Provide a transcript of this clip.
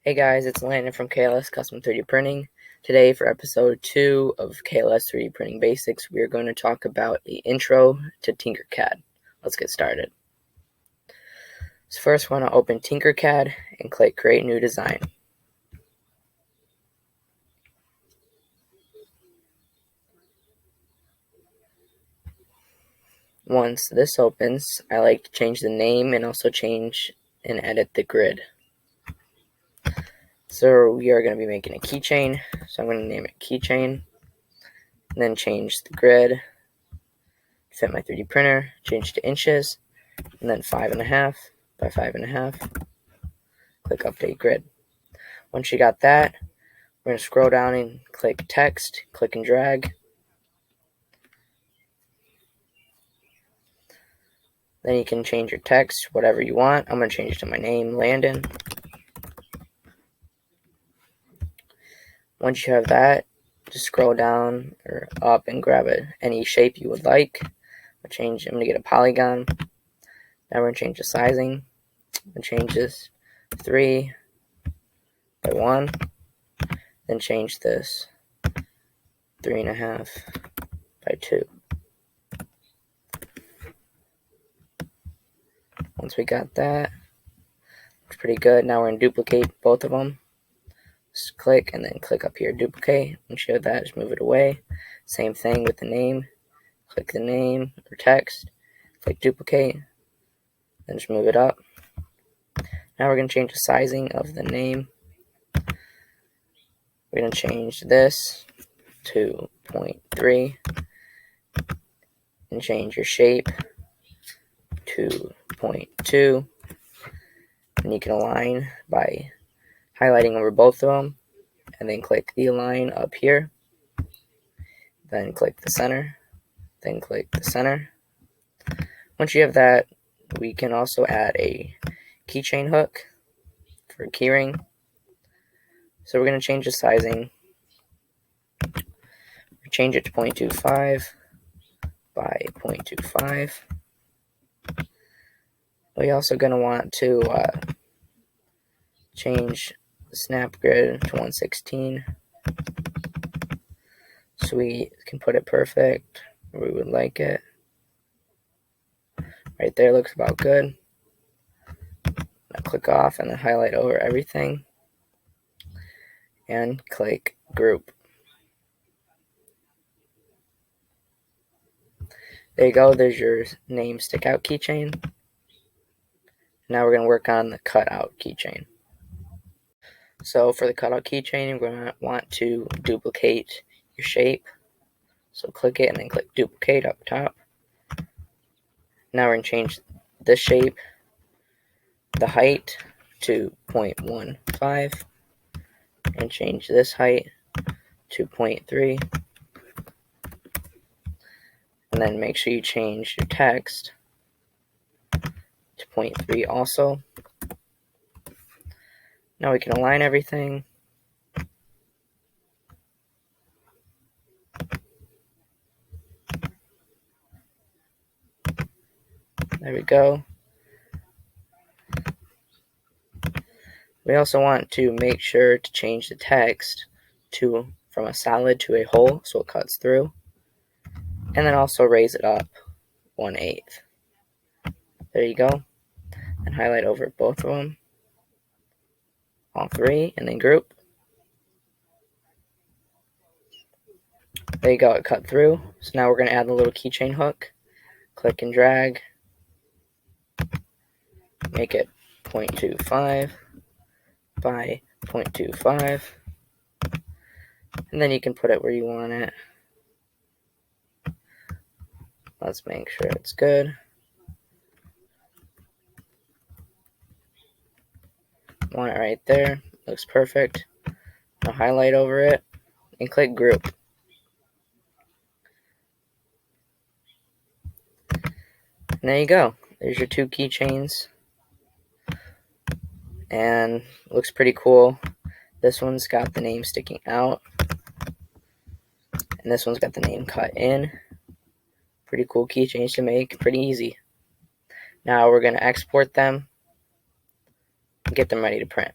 Hey guys, it's Landon from KLS Custom 3D Printing. Today for episode 2 of KLS 3D Printing Basics, we are going to talk about the intro to TinkerCad. Let's get started. So first, we want to open TinkerCad and click Create New Design. Once this opens, I like to change the name and also change and edit the grid. So we are going to be making a keychain, so I'm going to name it Keychain, and then change the grid, fit my 3D printer, change to inches, and then 5.5 by 5.5. Click Update Grid. Once you got that, we're going to scroll down and click Text, click and drag. Then you can change your text, whatever you want. I'm going to change it to my name, Landon. Once you have that, just scroll down or up and grab any shape you would like. I'm going to get a polygon. Now we're going to change the sizing. I'm going to change this 3 by 1. Then change this 3.5 by 2. Once we got that, looks pretty good. Now we're going to duplicate both of them. Just click and then click up here, duplicate. Once you have that, just move it away. Same thing with the name. Click the name or text, click duplicate, then just move it up. Now we're going to change the sizing of the name. We're going to change this to 0.3 and change your shape to 0.2. And you can align by highlighting over both of them and then click the align up here. Then click the center. Then click the center. Once you have that, we can also add a Keychain Hook for keyring. So we're going to change the sizing. Change it to 0.25 by 0.25. We're also going to want to change the snap grid to 1/16 so we can put it perfect where we would like it. Right there looks about good. Now click off and then highlight over everything and click group. There you go, there's your name stick out keychain. Now we're going to work on the cutout keychain. So for the cutout keychain, you're going to want to duplicate your shape. So click it and then click duplicate up top. Now we're going to change this shape, the height to 0.15 and change this height to 0.3. And then make sure you change your text to 0.3 also. Now we can align everything. There we go. We also want to make sure to change the text from a solid to a hole so it cuts through. And then also raise it up 1/8. There you go. And highlight over both of them. All three, and then group. There you go, it cut through. So now we're going to add the little keychain hook. Click and drag. Make it 0.25 by 0.25. And then you can put it where you want it. Let's make sure it's good. Want it right there. Looks perfect. Now highlight over it and click group. And there you go. There's your two keychains. And looks pretty cool. This one's got the name sticking out. And this one's got the name cut in. Pretty cool keychains to make. Pretty easy. Now we're going to export them and get them ready to print.